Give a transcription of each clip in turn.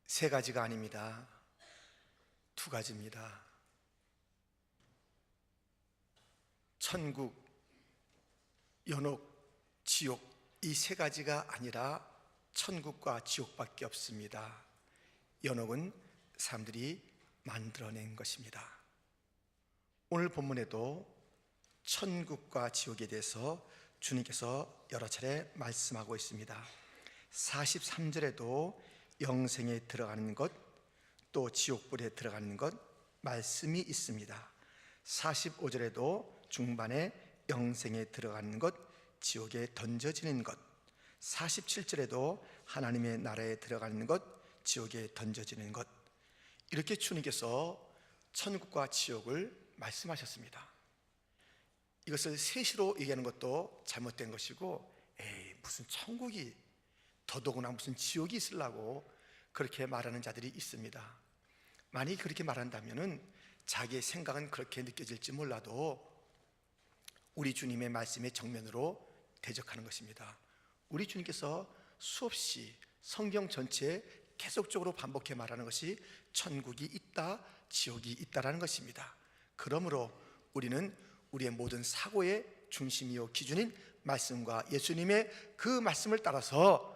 세 가지가 아닙니다. 두 가지입니다. 천국, 연옥, 지옥, 이 세 가지가 아니라 천국과 지옥밖에 없습니다. 연옥은 사람들이 만들어낸 것입니다. 오늘 본문에도 천국과 지옥에 대해서 주님께서 여러 차례 말씀하고 있습니다. 43절에도 영생에 들어가는 것, 또 지옥불에 들어가는 것 말씀이 있습니다. 45절에도 중반에 영생에 들어가는 것, 지옥에 던져지는 것, 47절에도 하나님의 나라에 들어가는 것, 지옥에 던져지는 것, 이렇게 주님께서 천국과 지옥을 말씀하셨습니다. 이것을 셋시로 얘기하는 것도 잘못된 것이고, 무슨 천국이, 더더구나 무슨 지옥이 있으려고 그렇게 말하는 자들이 있습니다. 만약에 그렇게 말한다면 자기의 생각은 그렇게 느껴질지 몰라도 우리 주님의 말씀의 정면으로 대적하는 것입니다. 우리 주님께서 수없이 성경 전체에 계속적으로 반복해 말하는 것이 천국이 있다, 지옥이 있다라는 것입니다. 그러므로 우리는 우리의 모든 사고의 중심이요 기준인 말씀과 예수님의 그 말씀을 따라서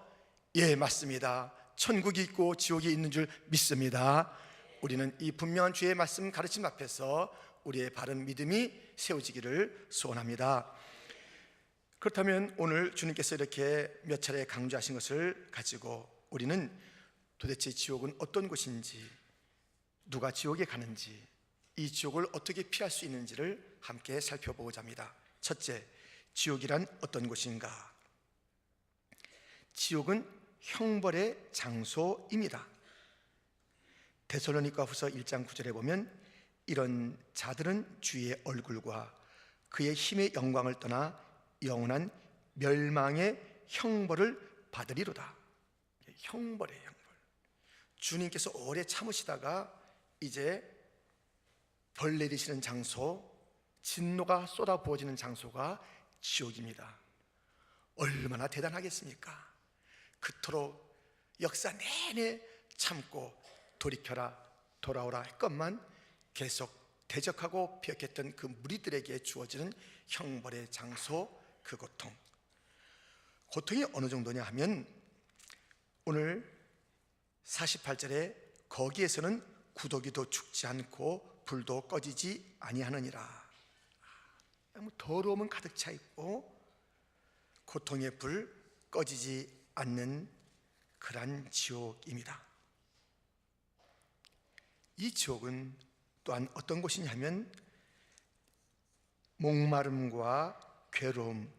맞습니다, 천국이 있고 지옥이 있는 줄 믿습니다. 우리는 이 분명한 주의 말씀 가르침 앞에서 우리의 바른 믿음이 세워지기를 소원합니다. 그렇다면 오늘 주님께서 이렇게 몇 차례 강조하신 것을 가지고 우리는 도대체 지옥은 어떤 곳인지, 누가 지옥에 가는지, 이 지옥을 어떻게 피할 수 있는지를 함께 살펴보고자 합니다. 첫째, 지옥이란 어떤 곳인가? 지옥은 형벌의 장소입니다. 데살로니가후서 1장 9절에 보면 이런 자들은 주의 얼굴과 그의 힘의 영광을 떠나 영원한 멸망의 형벌을 받으리로다. 형벌의 형벌. 주님께서 오래 참으시다가 이제 벌 내리시는 장소, 진노가 쏟아부어지는 장소가 지옥입니다. 얼마나 대단하겠습니까? 그토록 역사 내내 참고 돌이켜라, 돌아오라 했건만 계속 대적하고 비역했던 그 무리들에게 주어지는 형벌의 장소, 그 고통. 고통이 어느 정도냐 하면 오늘 48절에 거기에서는 구더기도 죽지 않고 불도 꺼지지 아니하느니라. 더러움은 가득 차 있고 고통의 불 꺼지지 않는 그런 지옥입니다. 이 지옥은 또한 어떤 곳이냐면 목마름과 괴로움,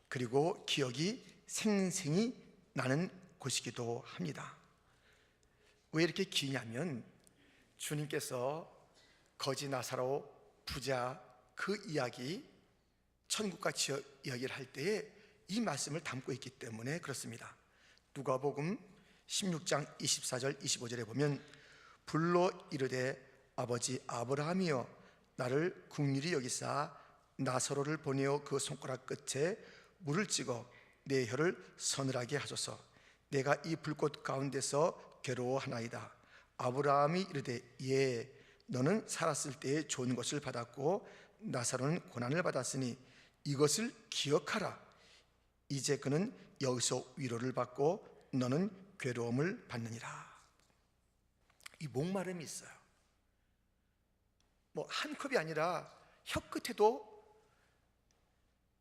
그리고 기억이 생생히 나는 곳이기도 합니다. 왜 이렇게 기냐면 주님께서 거지 나사로, 부자 그 이야기, 천국과 지옥 이야기를 할 때에 이 말씀을 담고 있기 때문에 그렇습니다. 누가복음 16장 24절 25절에 보면 불로 이르되 아버지 아브라함이여 나를 긍휼히 여기사 나사로를 보내어 그 손가락 끝에 물을 찍어 내 혀를 서늘하게 하소서. 내가 이 불꽃 가운데서 괴로워하나이다. 아브라함이 이르되 너는 살았을 때에 좋은 것을 받았고 나사로는 고난을 받았으니 이것을 기억하라. 이제 그는 여기서 위로를 받고 너는 괴로움을 받느니라. 이 목마름이 있어요. 한 컵이 아니라 혀끝에도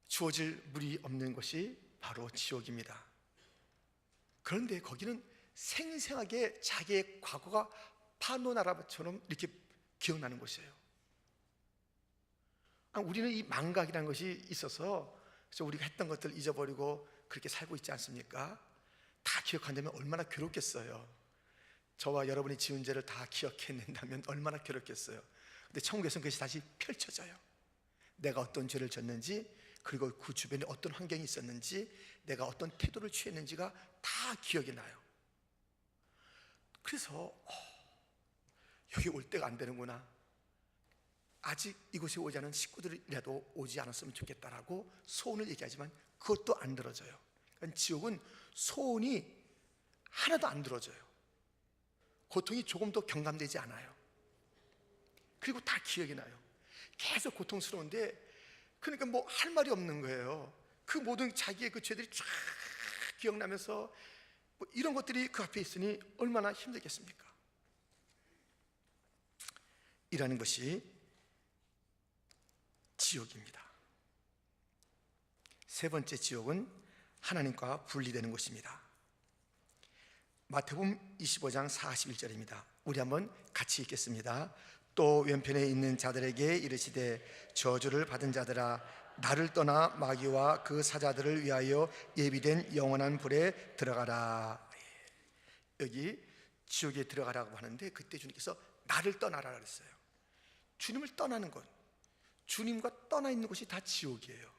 주어질 물이 없는 것이 바로 지옥입니다. 그런데 거기는 생생하게 자기의 과거가 파노나라처럼 이렇게 기억나는 곳이에요. 우리는 이 망각이라는 것이 있어서 그래서 우리가 했던 것들 잊어버리고 그렇게 살고 있지 않습니까? 다 기억한다면 얼마나 괴롭겠어요. 저와 여러분이 지은 죄를 다 기억해낸다면 얼마나 괴롭겠어요. 근데 천국에서는 그것이 다시 펼쳐져요. 내가 어떤 죄를 졌는지, 그리고 그 주변에 어떤 환경이 있었는지, 내가 어떤 태도를 취했는지가 다 기억이 나요. 그래서 여기 올 때가 안 되는구나, 아직 이곳에 오지 않은 식구들이라도 오지 않았으면 좋겠다라고 소원을 얘기하지만 그것도 안 들어져요. 그러니까 지옥은 소원이 하나도 안 들어져요. 고통이 조금도 경감되지 않아요. 그리고 다 기억이 나요. 계속 고통스러운데 그러니까 뭐 할 말이 없는 거예요. 그 모든 자기의 그 죄들이 쫙 기억나면서 뭐 이런 것들이 그 앞에 있으니 얼마나 힘들겠습니까? 이라는 것이 지옥입니다. 세 번째 지옥은 하나님과 분리되는 곳입니다. 마태복음 25장 41절입니다. 우리 한번 같이 읽겠습니다. 또 왼편에 있는 자들에게 이르시되 저주를 받은 자들아 나를 떠나 마귀와 그 사자들을 위하여 예비된 영원한 불에 들어가라. 여기 지옥에 들어가라고 하는데 그때 주님께서 나를 떠나라 그랬어요. 주님을 떠나는 것, 주님과 떠나 있는 곳이 다 지옥이에요.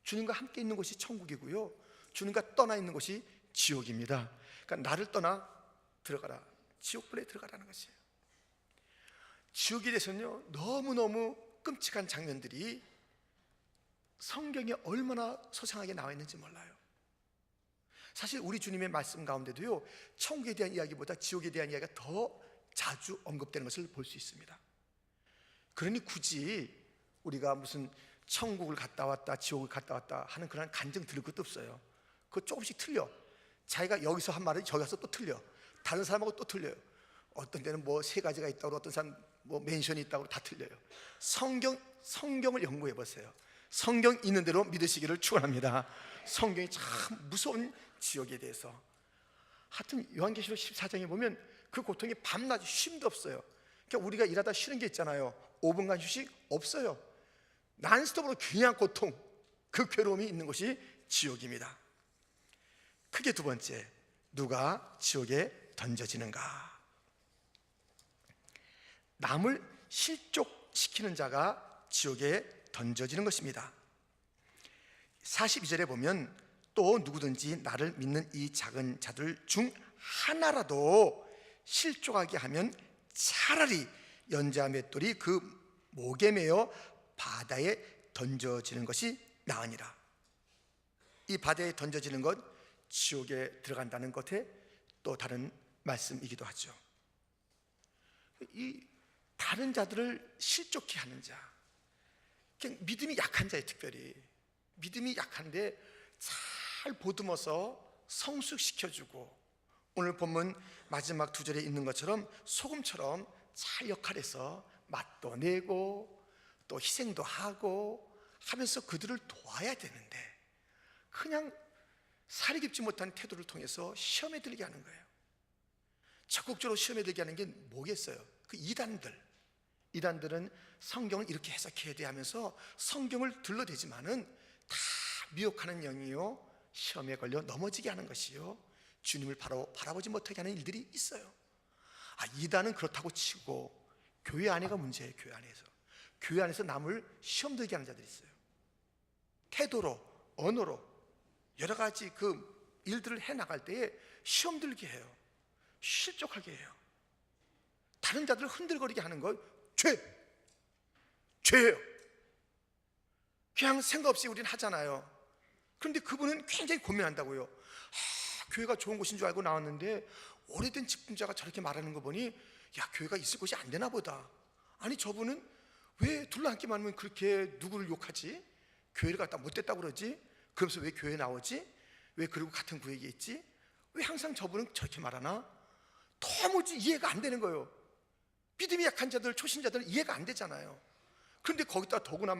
주님과 함께 있는 곳이 천국이고요, 주님과 떠나 있는 곳이 지옥입니다. 그러니까 나를 떠나 들어가라, 지옥불에 들어가라는 것이에요. 지옥에 대해서는요 너무너무 끔찍한 장면들이 성경에 얼마나 소상하게 나와 있는지 몰라요. 사실 우리 주님의 말씀 가운데도요 천국에 대한 이야기보다 지옥에 대한 이야기가 더 자주 언급되는 것을 볼 수 있습니다. 그러니 굳이 우리가 무슨 천국을 갔다 왔다 지옥을 갔다 왔다 하는 그런 간증 들을 것도 없어요. 그거 조금씩 틀려. 자기가 여기서 한 말을 저기 가서 또 틀려. 다른 사람하고 또 틀려요. 어떤 데는 뭐 세 가지가 있다고, 어떤 사람 뭐 멘션이 있다고, 다 틀려요. 성경을 연구해 보세요. 성경 있는 대로 믿으시기를 축원합니다. 성경이 참 무서운 지옥에 대해서. 하여튼 요한계시록 14장에 보면 그 고통이 밤낮 쉼도 없어요. 그러니까 우리가 일하다 쉬는 게 있잖아요. 5분간 휴식 없어요. 난스톱으로 그냥 고통, 그 괴로움이 있는 것이 지옥입니다. 크게 두 번째, 누가 지옥에 던져지는가? 남을 실족시키는 자가 지옥에 던져지는 것입니다. 42절에 보면 또 누구든지 나를 믿는 이 작은 자들 중 하나라도 실족하게 하면 차라리 연자 맷돌이 그 목에 매어 바다에 던져지는 것이 나으니라. 이 바다에 던져지는 것, 지옥에 들어간다는 것에 또 다른 말씀이기도 하죠. 이 다른 자들을 실족케 하는 자, 믿음이 약한 자예요. 특별히 믿음이 약한데 잘 보듬어서 성숙시켜주고, 오늘 본문 마지막 두 절에 있는 것처럼 소금처럼 잘 역할해서 맛도 내고 또 희생도 하고 하면서 그들을 도와야 되는데 그냥 살이 깊지 못한 태도를 통해서 시험에 들게 하는 거예요. 적극적으로 시험에 들게 하는 게 뭐겠어요? 그 이단들은 성경을 이렇게 해석해야 돼 하면서 성경을 들러대지만은 다 미혹하는 영이요, 시험에 걸려 넘어지게 하는 것이요, 주님을 바로 바라보지 못하게 하는 일들이 있어요. 이단은 그렇다고 치고 교회 안에가 문제예요. 교회 안에서 남을 시험 들게 하는 자들이 있어요. 태도로, 언어로 여러 가지 그 일들을 해나갈 때에 시험 들게 해요. 실족하게 해요. 다른 자들을 흔들거리게 하는 건 죄예요. 그냥 생각 없이 우리는 하잖아요. 그런데 그분은 굉장히 고민한다고요. 교회가 좋은 곳인 줄 알고 나왔는데 오래된 집분자가 저렇게 말하는 거 보니 교회가 있을 곳이 안 되나 보다. 아니, 저분은 왜 둘러앉기만 하면 그렇게 누구를 욕하지? 교회를 갖다 못됐다고 그러지? 그러면서 왜 교회에 나오지? 왜 그리고 같은 구역에 있지? 왜 항상 저분은 저렇게 말하나? 도무지 이해가 안 되는 거예요. 믿음이 약한 자들, 초신자들은 이해가 안 되잖아요. 그런데 거기다 더구나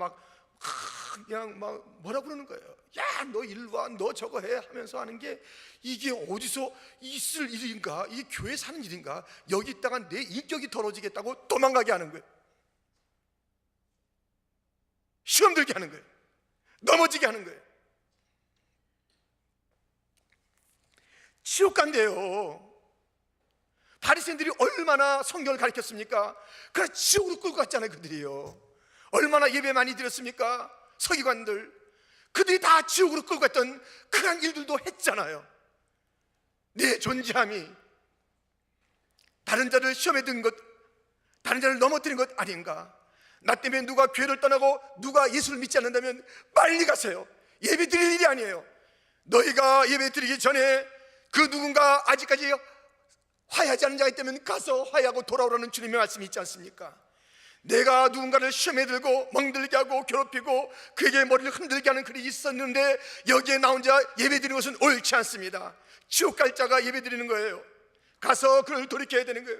그냥 뭐라 그러는 거예요. 야, 너 일로 와, 너 저거 해 하면서 하는 게 이게 어디서 있을 일인가? 이게 교회 사는 일인가? 여기 있다가 내 인격이 더러워지겠다고 도망가게 하는 거예요. 시험 들게 하는 거예요. 넘어지게 하는 거예요. 지옥 간대요. 바리새인들이 얼마나 성경을 가르쳤습니까? 그래 지옥으로 끌고 갔잖아요. 그들이요, 얼마나 예배 많이 드렸습니까? 서기관들, 그들이 다 지옥으로 끌고 갔던 그런 일들도 했잖아요. 내 존재함이 다른 자를 시험에 든 것, 다른 자를 넘어뜨린 것 아닌가? 나 때문에 누가 교회를 떠나고 누가 예수를 믿지 않는다면 빨리 가세요. 예배 드릴 일이 아니에요. 너희가 예배 드리기 전에 그 누군가 아직까지 화해하지 않는 자가 있다면 가서 화해하고 돌아오라는 주님의 말씀이 있지 않습니까? 내가 누군가를 시험에 들고 멍들게 하고 괴롭히고 그에게 머리를 흔들게 하는 글이 있었는데 여기에 나 혼자 예배드리는 것은 옳지 않습니다. 지옥 갈 자가 예배드리는 거예요. 가서 그를 돌이켜야 되는 거예요.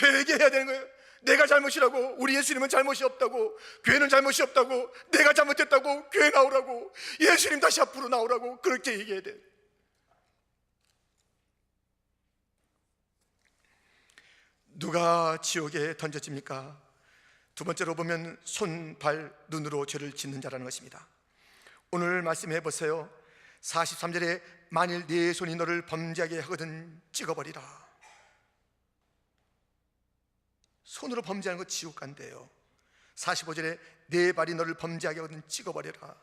회개해야 되는 거예요. 내가 잘못이라고, 우리 예수님은 잘못이 없다고, 교회는 잘못이 없다고, 내가 잘못했다고 교회 나오라고, 예수님 다시 앞으로 나오라고 그렇게 얘기해야 돼요. 누가 지옥에 던져집니까? 두 번째로 보면 손, 발, 눈으로 죄를 짓는 자라는 것입니다. 오늘 말씀해 보세요. 43절에 만일 네 손이 너를 범죄하게 하거든 찍어버리라. 손으로 범죄하는 거 지옥 간대요. 45절에 네 발이 너를 범죄하게 하거든 찍어버려라.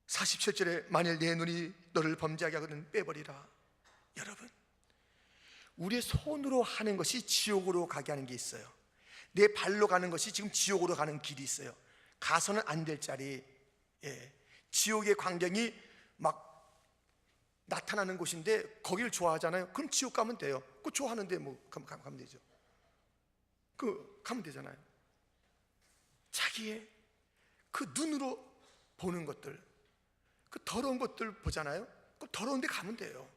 47절에 만일 네 눈이 너를 범죄하게 하거든 빼버리라. 여러분, 우리의 손으로 하는 것이 지옥으로 가게 하는 게 있어요. 내 발로 가는 것이 지금 지옥으로 가는 길이 있어요. 가서는 안 될 자리, 지옥의 광경이 막 나타나는 곳인데 거기를 좋아하잖아요. 그럼 지옥 가면 돼요. 그 좋아하는데 뭐 가면 되죠. 가면 되잖아요. 자기의 그 눈으로 보는 것들, 그 더러운 것들 보잖아요. 그 더러운 데 가면 돼요.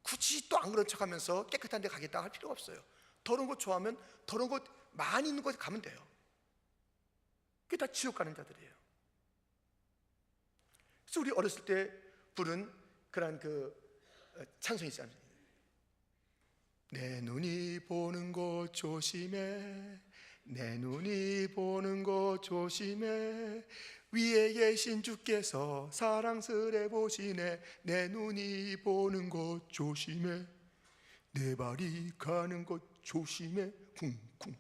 굳이 또 안 그런 척하면서 깨끗한 데 가겠다 할 필요가 없어요. 더러운 것 좋아하면 더러운 것 많이 있는 곳에 가면 돼요. 그게 다 지옥 가는 자들이에요. 그래서 우리 어렸을 때 부른 그런 찬송이 있잖아요. 내 눈이 보는 것 조심해, 내 눈이 보는 것 조심해, 위에 계신 주께서 사랑스레 보시네, 내 눈이 보는 것 조심해, 내 발이 가는 것 조심해, 쿵쿵,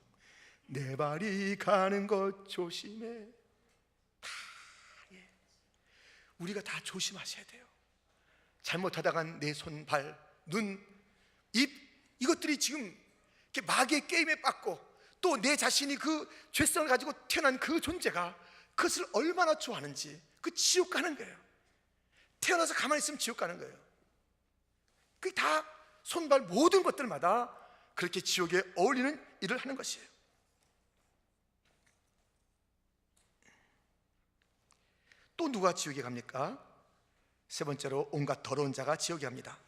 내 발이 가는 것 조심해. 다 우리가 다 조심하셔야 돼요. 잘못하다간 내 손, 발, 눈, 입, 이것들이 지금 이렇게 마귀의 게임에 빠고 또 내 자신이 그 죄성을 가지고 태어난 그 존재가 그것을 얼마나 좋아하는지, 그 지옥 가는 거예요. 태어나서 가만히 있으면 지옥 가는 거예요. 그게 다 손발 모든 것들마다 그렇게 지옥에 어울리는 일을 하는 것이에요. 또 누가 지옥에 갑니까? 세 번째로 온갖 더러운 자가 지옥에 갑니다.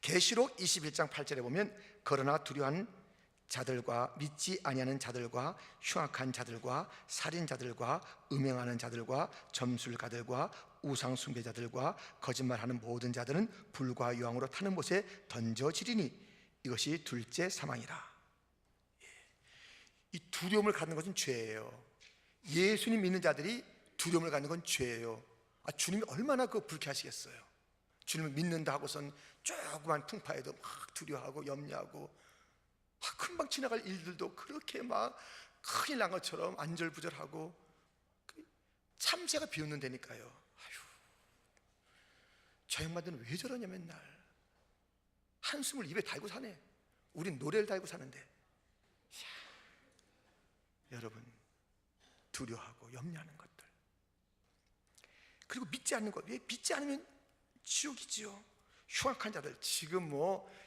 계시록 21장 8절에 보면 그러나 두려워하는 자들과 믿지 아니하는 자들과 흉악한 자들과 살인자들과 음행하는 자들과 점술가들과 우상 숭배자들과 거짓말하는 모든 자들은 불과 유황으로 타는 못에 던져지리니 이것이 둘째 사망이라. 이 두려움을 갖는 것은 죄예요. 예수님 믿는 자들이 두려움을 갖는 건 죄예요. 주님이 얼마나 불쾌하시겠어요. 주님을 믿는다 하고선 조그만 풍파에도 막 두려워하고 염려하고 금방 지나갈 일들도 그렇게 막 큰일 난 것처럼 안절부절하고 참새가 비웃는다니까요. 아휴, 저 양반들은 왜 저러냐. 맨날 한숨을 입에 달고 사네. 우린 노래를 달고 사는데. 여러분, 두려워하고 염려하는 것들, 그리고 믿지 않는 것, 왜 믿지 않으면 지옥이지요. 흉악한 자들, 지금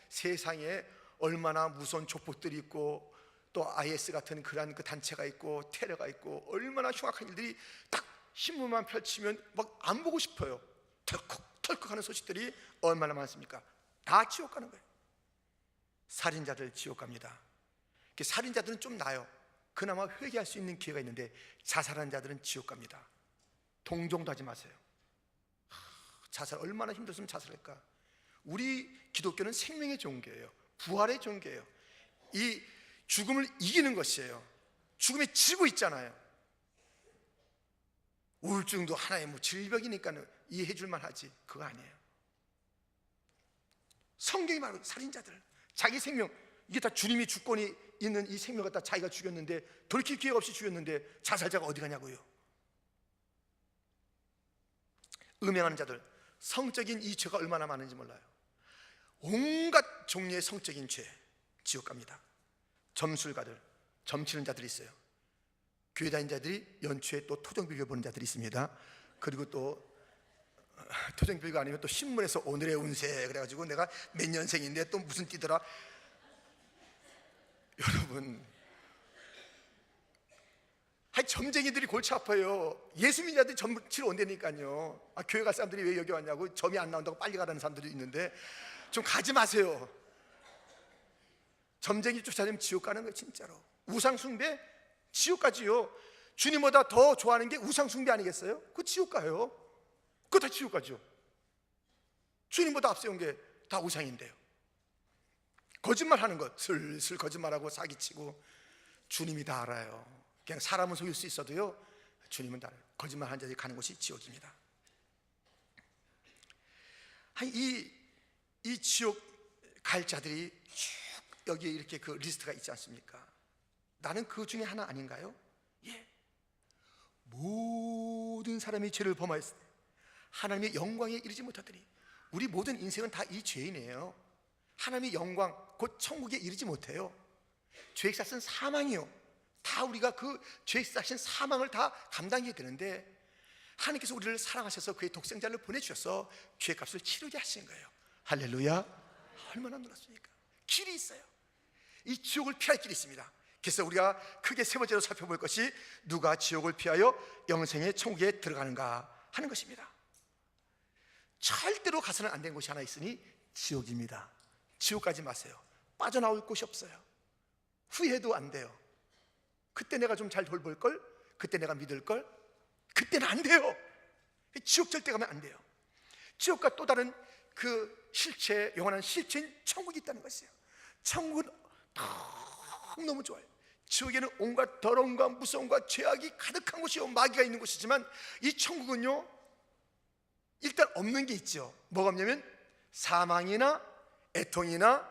세상에 얼마나 무서운 족보들이 있고 또 IS 같은 그런 단체가 있고 테러가 있고 얼마나 흉악한 일들이 딱 신문만 펼치면 막 안 보고 싶어요. 털컥 하는 소식들이 얼마나 많습니까? 다 지옥 가는 거예요. 살인자들 지옥 갑니다. 살인자들은 좀 나아요. 그나마 회개할 수 있는 기회가 있는데 자살한 자들은 지옥 갑니다. 동정도 하지 마세요. 자살 얼마나 힘들었으면 자살할까. 우리 기독교는 생명의 종교예요. 부활의 종교예요. 이 죽음을 이기는 것이에요. 죽음에 지고 있잖아요. 우울증도 하나의 질병이니까 이해해 줄만 하지, 그거 아니에요. 성경이 말하는 살인자들, 자기 생명, 이게 다 주님이 주권이 있는 이 생명을 다 자기가 죽였는데, 돌이킬 기회가 없이 죽였는데 자살자가 어디 가냐고요. 음행하는 자들, 성적인 이 죄가 얼마나 많은지 몰라요. 온갖 종류의 성적인 죄, 지옥 갑니다. 점술가들, 점치는 자들이 있어요. 교회 다니는 자들이 연초에 또 토종비교 보는 자들이 있습니다. 그리고 또 토종교회가 아니면 또 신문에서 오늘의 운세 그래가지고 내가 몇 년생인데 또 무슨 띠더라. 여러분, 점쟁이들이 골치 아파요. 예수 믿는 자들이 점치러 온다니까요. 교회 갈 사람들이 왜 여기 왔냐고, 점이 안 나온다고 빨리 가라는 사람들이 있는데 좀 가지 마세요. 점쟁이 쫓아다니면 지옥 가는 거예요. 진짜로. 우상숭배? 지옥 가지요. 주님보다 더 좋아하는 게 우상숭배 아니겠어요? 그거 지옥 가요. 그거 다 지옥 가죠. 주님보다 앞세운 게 다 우상인데요. 거짓말하는 것, 슬슬 거짓말하고 사기치고, 주님이 다 알아요. 그냥 사람은 속일 수 있어도요, 주님은 다 알아요. 거짓말하는 자들이 가는 곳이 지옥입니다. 이 지옥 갈 자들이 쭉 여기에 이렇게 그 리스트가 있지 않습니까? 나는 그 중에 하나 아닌가요? 예. 모든 사람이 죄를 범하였을 때 하나님의 영광에 이르지 못하더니, 우리 모든 인생은 다 이 죄인이에요. 하나님의 영광, 곧 천국에 이르지 못해요. 죄의 값은 사망이요. 다 우리가 그 죄의 값인 사망을 다 감당해야 되는데, 하나님께서 우리를 사랑하셔서 그의 독생자를 보내주셔서 죄의 값을 치르게 하신 거예요. 할렐루야. 얼마나 놀랐습니까? 길이 있어요. 이 지옥을 피할 길이 있습니다. 그래서 우리가 크게 세 번째로 살펴볼 것이, 누가 지옥을 피하여 영생의 천국에 들어가는가 하는 것입니다. 절대로 가서는 안 되는 곳이 하나 있으니 지옥입니다. 지옥 가지 마세요. 빠져나올 곳이 없어요. 후회도 안 돼요. 그때 내가 좀 잘 돌볼걸, 그때 내가 믿을걸, 그때는 안 돼요. 지옥 절대 가면 안 돼요. 지옥과 또 다른 그 실체, 영원한 실체인 천국이 있다는 것이에요. 천국은 너무 좋아요. 지옥에는 온갖 더러움과 무서움과 죄악이 가득한 곳이요, 마귀가 있는 곳이지만, 이 천국은요, 일단 없는 게 있죠. 뭐가 없냐면 사망이나 애통이나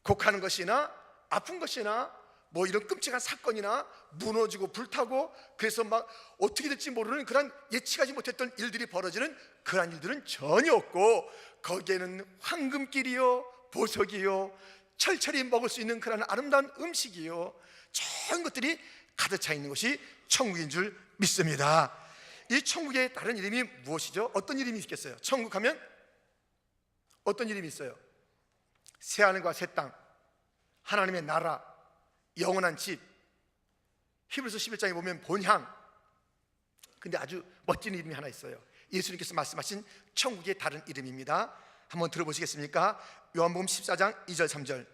곡하는 것이나 아픈 것이나 뭐 이런 끔찍한 사건이나 무너지고 불타고, 그래서 막 어떻게 될지 모르는 그런 예측하지 못했던 일들이 벌어지는 그런 일들은 전혀 없고, 거기에는 황금길이요, 보석이요, 철철이 먹을 수 있는 그런 아름다운 음식이요, 좋은 것들이 가득 차 있는 것이 천국인 줄 믿습니다. 이 천국의 다른 이름이 무엇이죠? 어떤 이름이 있겠어요? 천국 하면 어떤 이름이 있어요? 새하늘과 새 땅, 하나님의 나라, 영원한 집, 히브리서 11장에 보면 본향. 근데 아주 멋진 이름이 하나 있어요. 예수님께서 말씀하신 천국의 다른 이름입니다. 한번 들어보시겠습니까? 요한복음 14장 2절 3절.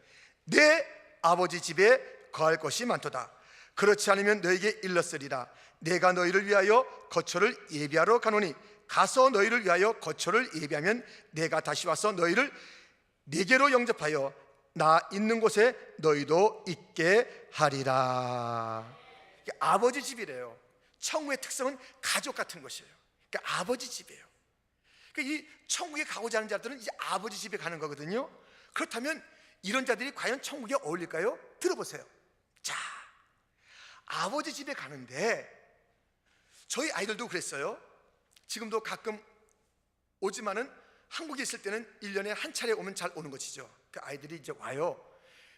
내 아버지 집에 거할 것이 많도다. 그렇지 않으면 너에게 일렀으리라. 내가 너희를 위하여 거처를 예비하러 가노니, 가서 너희를 위하여 거처를 예비하면 내가 다시 와서 너희를 내게로 영접하여 나 있는 곳에 너희도 있게 하리라. 아버지 집이래요. 천국의 특성은 가족 같은 것이에요. 그러니까 아버지 집이에요. 그러니까 이 천국에 가고자 하는 자들은 이제 아버지 집에 가는 거거든요. 그렇다면 이런 자들이 과연 천국에 어울릴까요? 들어보세요. 자, 아버지 집에 가는데, 저희 아이들도 그랬어요. 지금도 가끔 오지만은 한국에 있을 때는 1년에 한 차례 오면 잘 오는 것이죠. 그 아이들이 이제 와요.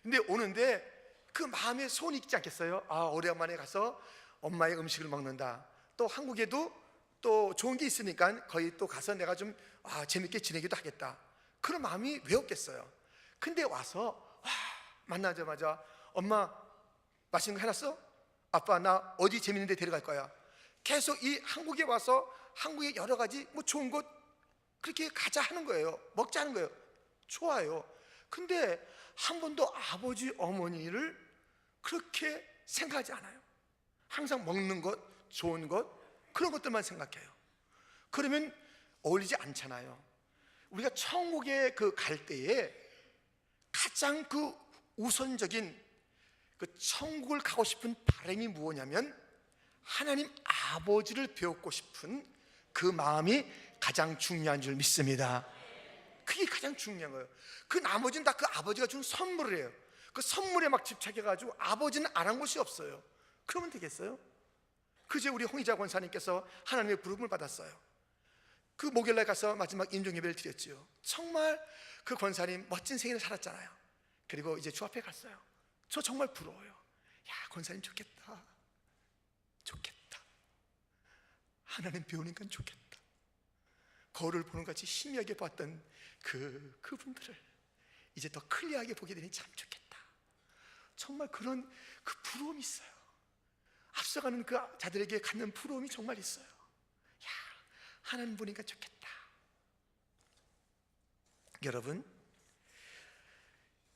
근데 오는데 그 마음에 소원이 있지 않겠어요? 아, 오래간만에 가서 엄마의 음식을 먹는다. 또 한국에도 또 좋은 게 있으니까 거기 또 가서 내가 좀 재밌게 지내기도 하겠다. 그런 마음이 왜 없겠어요? 근데 와서 만나자마자 엄마 맛있는 거 해놨어? 아빠 나 어디 재밌는 데 데려갈 거야. 계속 이 한국에 와서 한국의 여러 가지 뭐 좋은 곳 그렇게 가자 하는 거예요. 먹자 하는 거예요. 좋아요. 근데 한 번도 아버지 어머니를 그렇게 생각하지 않아요. 항상 먹는 것, 좋은 것, 그런 것들만 생각해요. 그러면 어울리지 않잖아요. 우리가 천국에 갈 때에 가장 그 우선적인 그 천국을 가고 싶은 바람이 무엇이냐면, 하나님 아버지를 배우고 싶은 그 마음이 가장 중요한 줄 믿습니다. 그게 가장 중요한 거예요. 그 나머지는 다 그 아버지가 준 선물이에요. 그 선물에 막 집착해가지고 아버지는 안 한 것이 없어요. 그러면 되겠어요? 그제 우리 홍희자 권사님께서 하나님의 부름을 받았어요. 그 목요일날 가서 마지막 임종예배를 드렸지요. 정말 그 권사님 멋진 생애를 살았잖아요. 그리고 이제 주 앞에 갔어요. 저 정말 부러워요. 야, 권사님 좋겠다. 좋겠다. 하나님 배우니까 좋겠다. 거울을 보는 것 같이 희미하게 봤던 그분들을 이제 더 클리어하게 보게 되니 참 좋겠다. 정말 그런 그 부러움이 있어요. 앞서가는 그 자들에게 갖는 부러움이 정말 있어요. 야, 하나님 보니까 좋겠다. 여러분,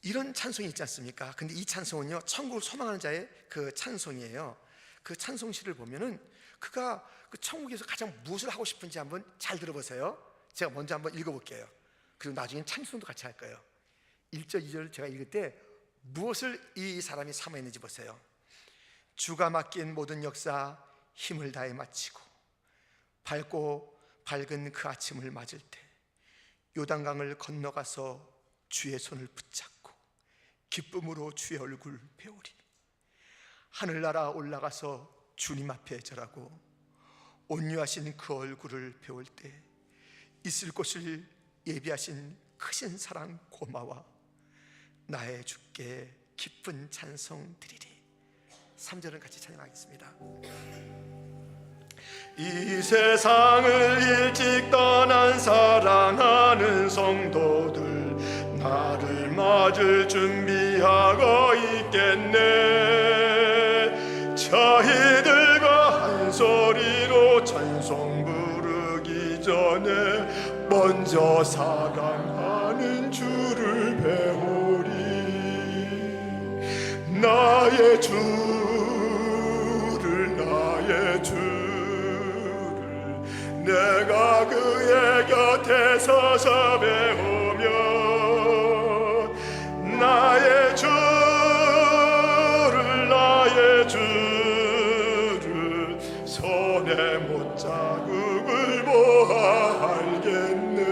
이런 찬송이 있지 않습니까? 근데 이 찬송은요, 천국을 소망하는 자의 그 찬송이에요. 그 찬송시를 보면은 그가 그 천국에서 가장 무엇을 하고 싶은지 한번 잘 들어보세요. 제가 먼저 한번 읽어볼게요. 그리고 나중엔 찬송도 같이 할 거예요. 1절, 2절 제가 읽을 때 무엇을 이 사람이 삼아있는지 보세요. 주가 맡긴 모든 역사 힘을 다해 마치고 밝고 밝은 그 아침을 맞을 때 요단강을 건너가서 주의 손을 붙잡고 기쁨으로 주의 얼굴 배우리. 하늘나라 올라가서 주님 앞에 절하고 온유하신 그 얼굴을 배울 때 있을 곳을 예비하신 크신 사랑 고마워. 나의 주께 기쁜 찬송 드리리. 3절은 같이 찬양하겠습니다. 이 세상을 일찍 떠난 사랑하는 성도들 나를 맞을 준비하고 있겠네. 저희들과 한 소리로 찬송 부르기 전에 먼저 사랑하는 주를 배우리. 나의 주를 내가 그의 곁에 서서 배우며 나의 주를 손에 못자국을 보아 알겠네.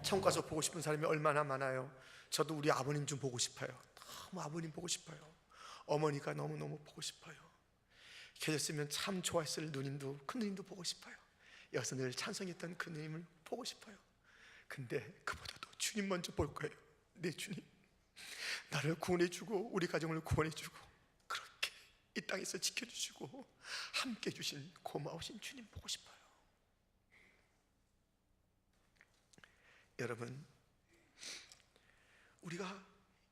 천국 가서 보고 싶은 사람이 얼마나 많아요. 저도 우리 아버님 좀 보고 싶어요. 너무 아버님 보고 싶어요. 어머니가 너무너무 보고 싶어요. 계셨으면 참 좋아했을 누님도, 큰 누님도 보고 싶어요. 여기서 늘 찬송했던 그 누님을 보고 싶어요. 근데 그보다도 주님 먼저 볼 거예요. 내 주님, 나를 구원해주고 우리 가정을 구원해주고 그렇게 이 땅에서 지켜주시고 함께 해주신 고마우신 주님 보고 싶어요. 여러분, 우리가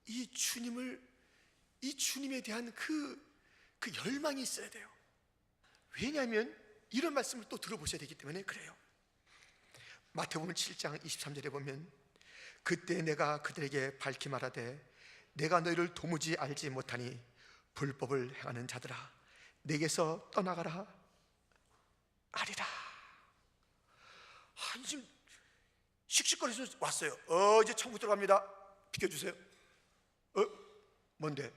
이 주님에 대한 그 열망이 있어야 돼요. 왜냐하면 이런 말씀을 또 들어보셔야 되기 때문에 그래요. 마태복음 7장 23절에 보면 그때 내가 그들에게 밝히 말하되 내가 너희를 도무지 알지 못하니 불법을 행하는 자들아 내게서 떠나가라 아리라. 지금 씩씩거리면서 왔어요. 이제 천국 들어갑니다. 비켜주세요. 뭔데?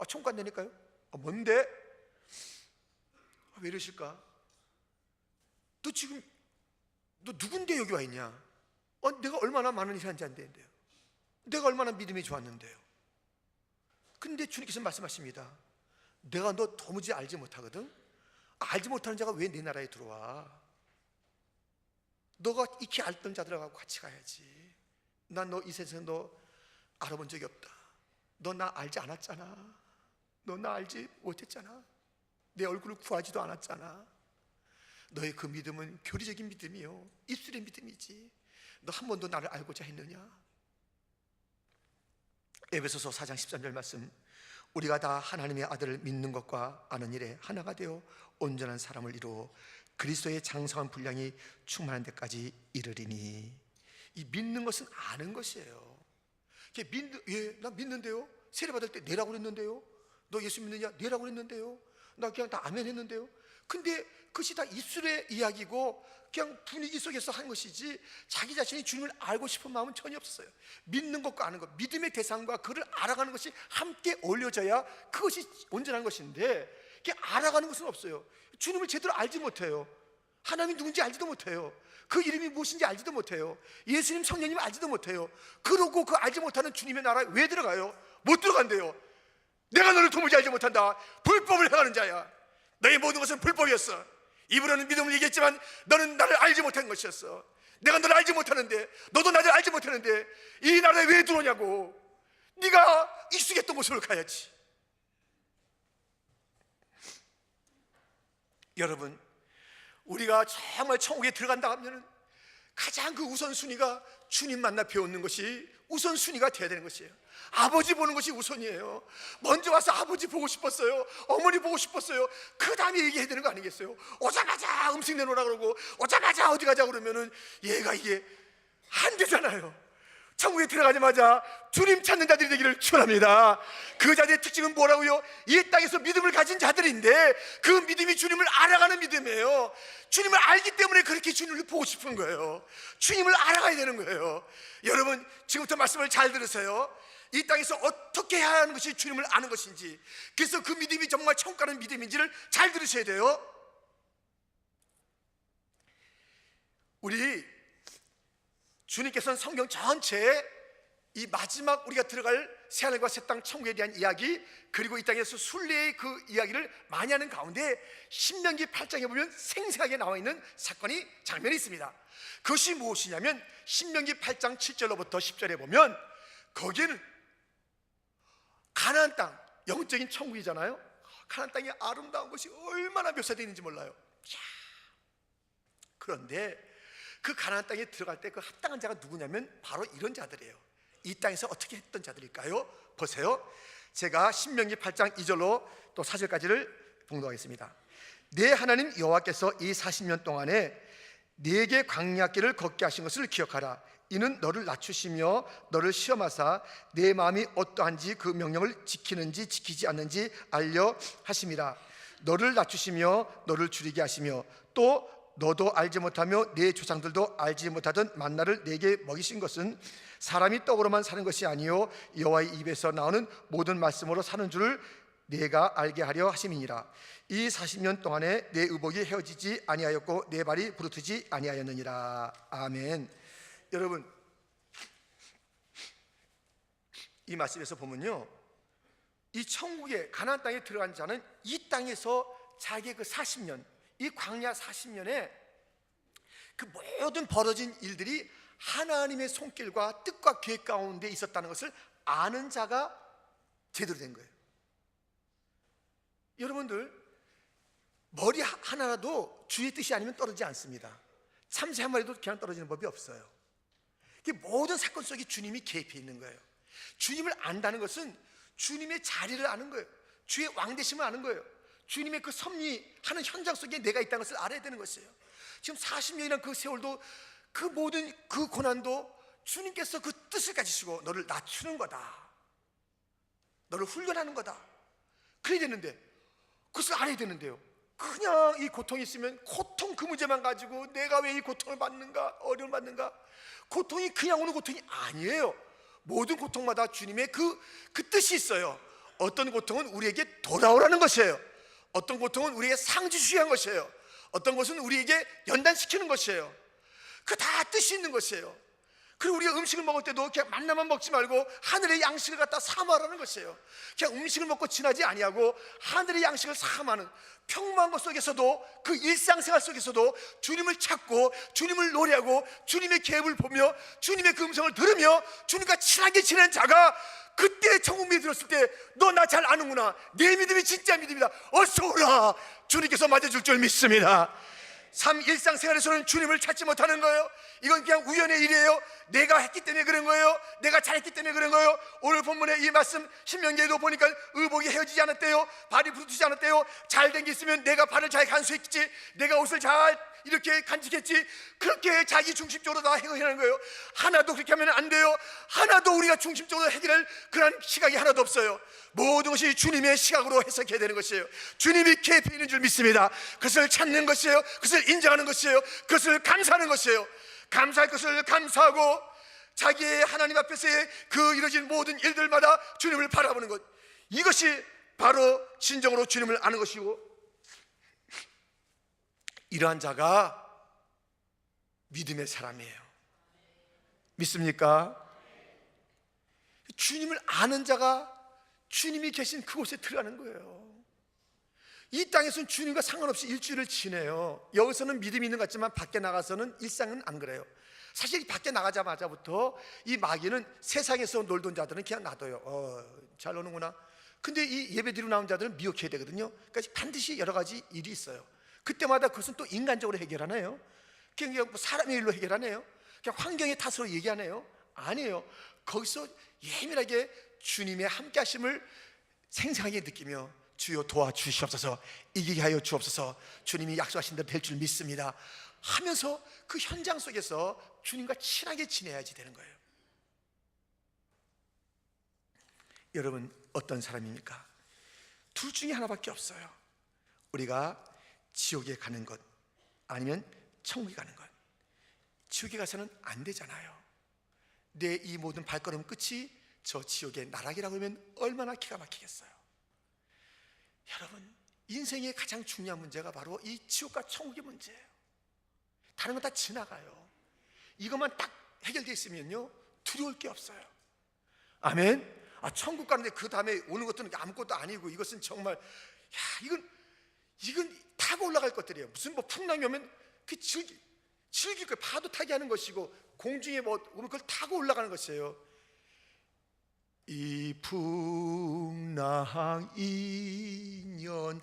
천국 간다니까요. 뭔데? 왜 이러실까? 너 지금 너 누군데 여기 와 있냐? 내가 얼마나 많은 일을 한지 안 되는데요. 내가 얼마나 믿음이 좋았는데요. 근데 주님께서 말씀하십니다. 내가 너 도무지 알지 못하거든. 알지 못하는 자가 왜 내 나라에 들어와? 너가 익히 알던 자들하고 같이 가야지. 난 너 이 세상에서 너 알아본 적이 없다. 너 나 알지 않았잖아. 너 나 알지 못했잖아. 내 얼굴을 구하지도 않았잖아. 너의 그 믿음은 교리적인 믿음이요 입술의 믿음이지. 너 한 번도 나를 알고자 했느냐? 에베소서 4장 13절 말씀, 우리가 다 하나님의 아들을 믿는 것과 아는 일에 하나가 되어 온전한 사람을 이루어 그리스도의 장성한 분량이 충만한 데까지 이르리니. 이 믿는 것은 아는 것이에요. 나 믿는데요. 세례받을 때 내라고 그랬는데요. 너 예수 믿느냐? 내라고 그랬는데요. 나 그냥 다 아멘 했는데요. 근데 그것이 다 입술의 이야기고 그냥 분위기 속에서 한 것이지 자기 자신이 주님을 알고 싶은 마음은 전혀 없어요. 믿는 것과 아는 것, 믿음의 대상과 그를 알아가는 것이 함께 어울려져야 그것이 온전한 것인데 이렇게 알아가는 것은 없어요. 주님을 제대로 알지 못해요. 하나님이 누군지 알지도 못해요. 그 이름이 무엇인지 알지도 못해요. 예수님 성령님 알지도 못해요. 그러고 그 알지 못하는 주님의 나라에 왜 들어가요? 못 들어간대요. 내가 너를 도무지 알지 못한다. 불법을 행하는 자야. 너의 모든 것은 불법이었어. 입으로는 믿음을 얘기했지만 너는 나를 알지 못한 것이었어. 내가 너를 알지 못하는데 너도 나를 알지 못하는데 이 나라에 왜 들어오냐고. 네가 익숙했던 곳으로 가야지. 여러분, 우리가 정말 천국에 들어간다 하면 가장 그 우선순위가 주님 만나 배우는 것이 우선순위가 돼야 되는 것이에요. 아버지 보는 것이 우선이에요. 먼저 와서 아버지 보고 싶었어요, 어머니 보고 싶었어요, 그 다음에 얘기해야 되는 거 아니겠어요? 오자마자 음식 내놓으라 그러고 오자마자 어디 가자 그러면은 얘가 이게 안 되잖아요. 천국에 들어가자마자 주님 찾는 자들이 되기를 축원합니다. 그 자들의 특징은 뭐라고요? 이 땅에서 믿음을 가진 자들인데 그 믿음이 주님을 알아가는 믿음이에요. 주님을 알기 때문에 그렇게 주님을 보고 싶은 거예요. 주님을 알아가야 되는 거예요. 여러분, 지금부터 말씀을 잘 들으세요. 이 땅에서 어떻게 해야 하는 것이 주님을 아는 것인지, 그래서 그 믿음이 정말 천국 가는 믿음인지를 잘 들으셔야 돼요. 우리 주님께서는 성경 전체에 이 마지막 우리가 들어갈 새하늘과 새 땅 천국에 대한 이야기, 그리고 이 땅에서 순례의 그 이야기를 많이 하는 가운데 신명기 8장에 보면 생생하게 나와 있는 사건이 장면이 있습니다. 그것이 무엇이냐면 신명기 8장 7절로부터 10절에 보면 거기에는 가나안 땅, 영적인 천국이잖아요. 가나안 땅의 아름다운 것이 얼마나 묘사되어 있는지 몰라요. 그런데 그 가나안 땅에 들어갈 때 그 합당한 자가 누구냐면 바로 이런 자들이에요. 이 땅에서 어떻게 했던 자들일까요? 보세요. 제가 신명기 8장 2절로 또 4절까지를 봉독하겠습니다. 내 하나님 여호와께서 이 40년 동안에 네게 광야길을 걷게 하신 것을 기억하라. 이는 너를 낮추시며 너를 시험하사 내 마음이 어떠한지 그 명령을 지키는지 지키지 않는지 알려 하심이라. 너를 낮추시며 너를 줄이게 하시며 또 너도 알지 못하며 네 조상들도 알지 못하던 만나를 내게 먹이신 것은 사람이 떡으로만 사는 것이 아니요 여호와의 입에서 나오는 모든 말씀으로 사는 줄을 내가 알게 하려 하심이니라. 이 40년 동안에 내 의복이 헤어지지 아니하였고 내 발이 부르트지 아니하였느니라. 아멘. 여러분, 이 말씀에서 보면요, 이 천국에 가나안 땅에 들어간 자는 이 땅에서 자기의 그 40년, 이 광야 40년에 그 모든 벌어진 일들이 하나님의 손길과 뜻과 계획 가운데 있었다는 것을 아는 자가 제대로 된 거예요. 여러분들, 머리 하나라도 주의 뜻이 아니면 떨어지지 않습니다. 참새 한 마리도 그냥 떨어지는 법이 없어요. 모든 사건 속에 주님이 개입해 있는 거예요. 주님을 안다는 것은 주님의 자리를 아는 거예요. 주의 왕되심을 아는 거예요. 주님의 그 섭리하는 현장 속에 내가 있다는 것을 알아야 되는 것이에요. 지금 40년이란 그 세월도, 그 모든 그 고난도 주님께서 그 뜻을 가지시고 너를 낮추는 거다, 너를 훈련하는 거다, 그래야 되는데 그것을 알아야 되는데요, 그냥 이 고통이 있으면 고통 그 문제만 가지고 내가 왜 이 고통을 받는가, 어려움을 받는가, 고통이 그냥 오는 고통이 아니에요. 모든 고통마다 주님의 그 뜻이 있어요. 어떤 고통은 우리에게 돌아오라는 것이에요. 어떤 고통은 우리에게 상주시한 것이에요. 어떤 것은 우리에게 연단시키는 것이에요. 그 다 뜻이 있는 것이에요. 그리고 우리가 음식을 먹을 때도 그냥 만나만 먹지 말고 하늘의 양식을 갖다 삼아라는 것이에요. 그냥 음식을 먹고 지나지 아니하고 하늘의 양식을 삼아는 평범한 것 속에서도, 그 일상생활 속에서도 주님을 찾고 주님을 노래하고 주님의 계획을 보며 주님의 그 음성을 들으며 주님과 친하게 지내는 자가 그때 천국에 들었을 때 너 나 잘 아는구나, 내 믿음이 진짜 믿음이다, 어서 오라, 주님께서 맞아줄 줄 믿습니다. 삶 일상생활에서는 주님을 찾지 못하는 거예요. 이건 그냥 우연의 일이에요. 내가 했기 때문에 그런 거예요. 내가 잘했기 때문에 그런 거예요. 오늘 본문의 이 말씀 신명기에도 보니까 의복이 헤어지지 않았대요. 발이 부르지 않았대요. 잘된 게 있으면 내가 발을 잘 간수했지, 내가 옷을 잘 이렇게 간직했지, 그렇게 자기 중심적으로 다 해결하는 거예요. 하나도 그렇게 하면 안 돼요. 하나도 우리가 중심적으로 해결할 그런 시각이 하나도 없어요. 모든 것이 주님의 시각으로 해석해야 되는 것이에요. 주님이 개입해 있는 줄 믿습니다. 그것을 찾는 것이에요. 그것을 인정하는 것이에요. 그것을 감사하는 것이에요. 감사할 것을 감사하고 자기의 하나님 앞에서의 그 이루어진 모든 일들마다 주님을 바라보는 것, 이것이 바로 진정으로 주님을 아는 것이고, 이러한 자가 믿음의 사람이에요. 믿습니까? 주님을 아는 자가 주님이 계신 그곳에 들어가는 거예요. 이 땅에서는 주님과 상관없이 일주일을 지내요. 여기서는 믿음이 있는 것 같지만 밖에 나가서는 일상은 안 그래요. 사실 밖에 나가자마자부터 이 마귀는 세상에서 놀던 자들은 그냥 놔둬요. 잘 노는구나. 근데 이 예배 드리러 나온 자들은 미혹해야 되거든요. 그러니까 반드시 여러 가지 일이 있어요. 그때마다 그것은 또 인간적으로 해결하나요? 그냥 뭐 사람의 일로 해결하나요? 그냥 환경의 탓으로 얘기하나요? 아니에요. 거기서 예민하게 주님의 함께하심을 생생하게 느끼며 주여 도와주시옵소서, 이기게 하여 주옵소서, 주님이 약속하신 대로 될 줄 믿습니다 하면서 그 현장 속에서 주님과 친하게 지내야지 되는 거예요. 여러분 어떤 사람입니까? 둘 중에 하나밖에 없어요. 우리가 지옥에 가는 것 아니면 천국에 가는 것. 지옥에 가서는 안 되잖아요. 내 이 모든 발걸음 끝이 저 지옥의 나락이라고 하면 얼마나 기가 막히겠어요. 여러분 인생의 가장 중요한 문제가 바로 이 지옥과 천국의 문제예요. 다른 건 다 지나가요. 이것만 딱 해결되어 있으면요 두려울 게 없어요. 아멘. 천국 가는데 그 다음에 오는 것들은 아무것도 아니고 이것은 정말 이건 타고 올라갈 것들이에요. 무슨 뭐 풍랑이 오면 그 즐길 거예요. 파도 타게 하는 것이고 공중에 뭐 오면 그걸 타고 올라가는 것이에요. 이 풍랑 인연하여서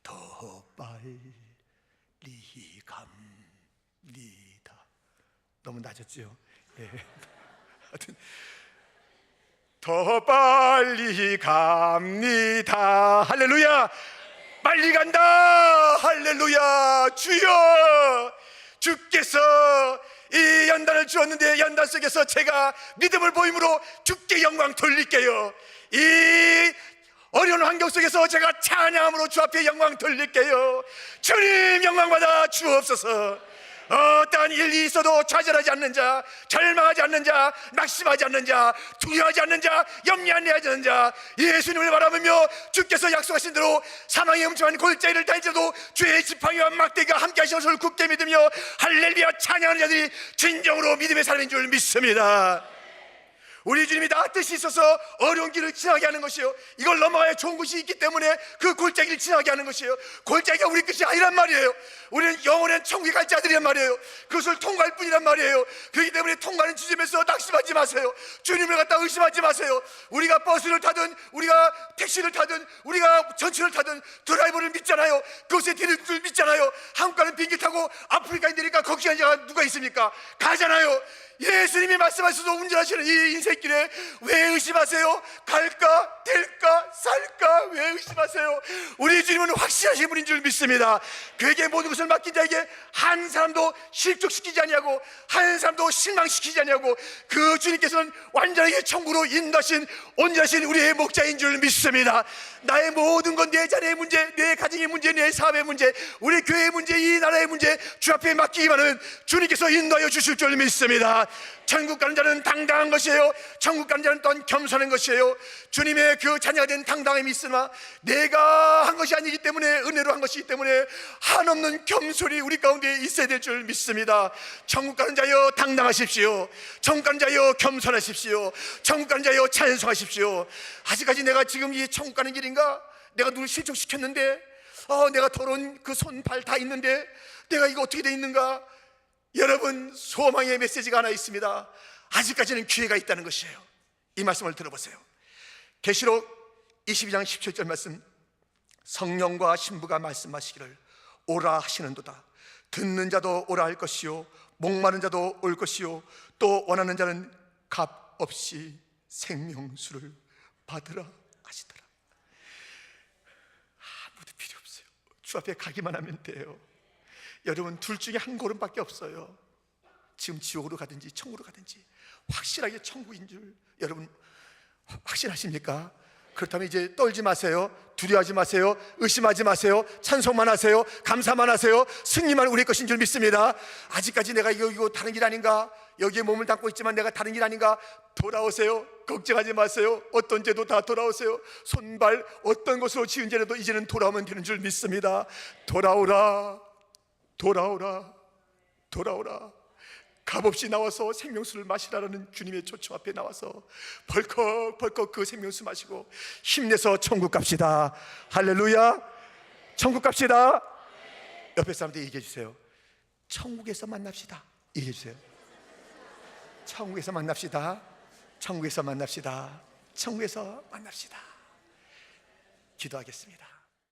더 빨리 갑니다. 너무 낮았죠? 예. 하여튼 더 빨리 갑니다. 할렐루야. 빨리 간다. 할렐루야. 주여, 주께서 이 연단을 주었는데 연단 속에서 제가 믿음을 보임으로 주께 영광 돌릴게요. 이 어려운 환경 속에서 제가 찬양함으로 주 앞에 영광 돌릴게요. 주님 영광 받아 주옵소서. 어떠한 일이 있어도 좌절하지 않는 자, 절망하지 않는 자, 낙심하지 않는 자, 두려워하지 않는 자, 염려하지 않는 자, 예수님을 바라보며 주께서 약속하신 대로 사망의 음침한 골짜기를 달지라도 주의 지팡이와 막대기가 함께 하시는 것을 굳게 믿으며 할렐루야 찬양하는 자들이 진정으로 믿음의 사람인 줄 믿습니다. 우리 주님이 다 뜻이 있어서 어려운 길을 지나게 하는 것이요, 이걸 넘어가야 좋은 것이 있기 때문에 그 골짜기를 지나게 하는 것이에요. 골짜기가 우리 끝이 아니란 말이에요. 우리는 영원한 천국에 갈 자들이란 말이에요. 그것을 통과할 뿐이란 말이에요. 그렇기 때문에 통과하는 지점에서 낙심하지 마세요. 주님을 갖다 의심하지 마세요. 우리가 버스를 타든 우리가 택시를 타든 우리가 전철을 타든 드라이버를 믿잖아요. 그것에 뒤를 믿잖아요. 한국 가는 비행기 타고 아프리카에 내리니까 걱정하는 자가 누가 있습니까? 가잖아요. 예수님이 말씀하셔서 운전하시는 이 인생길에 왜 의심하세요? 갈까? 될까? 살까? 왜 의심하세요? 우리 주님은 확실하신 분인 줄 믿습니다. 그에게 모든 것을 맡긴 자에게 한 사람도 실족시키지 아니하고 한 사람도 실망시키지 아니하고 그 주님께서는 완전하게 천국으로 인도하신 온전하신 우리의 목자인 줄 믿습니다. 나의 모든 것, 내 자녀의 문제, 내 가정의 문제, 내 사업의 문제, 우리 교회의 문제, 이 나라의 문제 주 앞에 맡기기만 하면 주님께서 인도하여 주실 줄 믿습니다. 천국 가는 자는 당당한 것이에요. 천국 가는 자는 또한 겸손한 것이에요. 주님의 그 자녀가 된 당당함이 있으나 내가 한 것이 아니기 때문에, 은혜로 한 것이기 때문에 한없는 겸손이 우리 가운데 있어야 될 줄 믿습니다. 천국 가는 자여 당당하십시오. 천국 가는 자여 겸손하십시오. 천국 가는 자여 찬송하십시오. 아직까지 내가 지금 이 천국 가는 길인가? 내가 누굴 실족시켰는데, 내가 더러운 그 손, 발 다 있는데 내가 이거 어떻게 돼 있는가? 여러분, 소망의 메시지가 하나 있습니다. 아직까지는 기회가 있다는 것이에요. 이 말씀을 들어보세요. 계시록 22장 17절 말씀, 성령과 신부가 말씀하시기를 오라 하시는도다. 듣는 자도 오라 할 것이요, 목마른 자도 올 것이요, 또 원하는 자는 값 없이 생명수를 받으라 하시더라. 아무도 필요 없어요. 주 앞에 가기만 하면 돼요. 여러분, 둘 중에 한 걸음밖에 없어요. 지금 지옥으로 가든지 천국으로 가든지 확실하게 천국인 줄 여러분 확신하십니까? 그렇다면 이제 떨지 마세요. 두려워하지 마세요. 의심하지 마세요. 찬송만 하세요. 감사만 하세요. 승리만 우리 것인 줄 믿습니다. 아직까지 내가 이거 다른 길 아닌가? 여기에 몸을 담고 있지만 내가 다른 길 아닌가? 돌아오세요. 걱정하지 마세요. 어떤 죄도 다 돌아오세요. 손발 어떤 것으로 지은 죄라도 이제는 돌아오면 되는 줄 믿습니다. 돌아오라, 돌아오라, 돌아오라. 값없이 나와서 생명수를 마시라는 주님의 초청 앞에 나와서 벌컥벌컥 그 생명수 마시고 힘내서 천국 갑시다. 할렐루야. 천국 갑시다. 옆에 사람들 얘기해 주세요. 천국에서 만납시다. 얘기해 주세요. 천국에서 만납시다. 천국에서 만납시다. 천국에서 만납시다. 기도하겠습니다.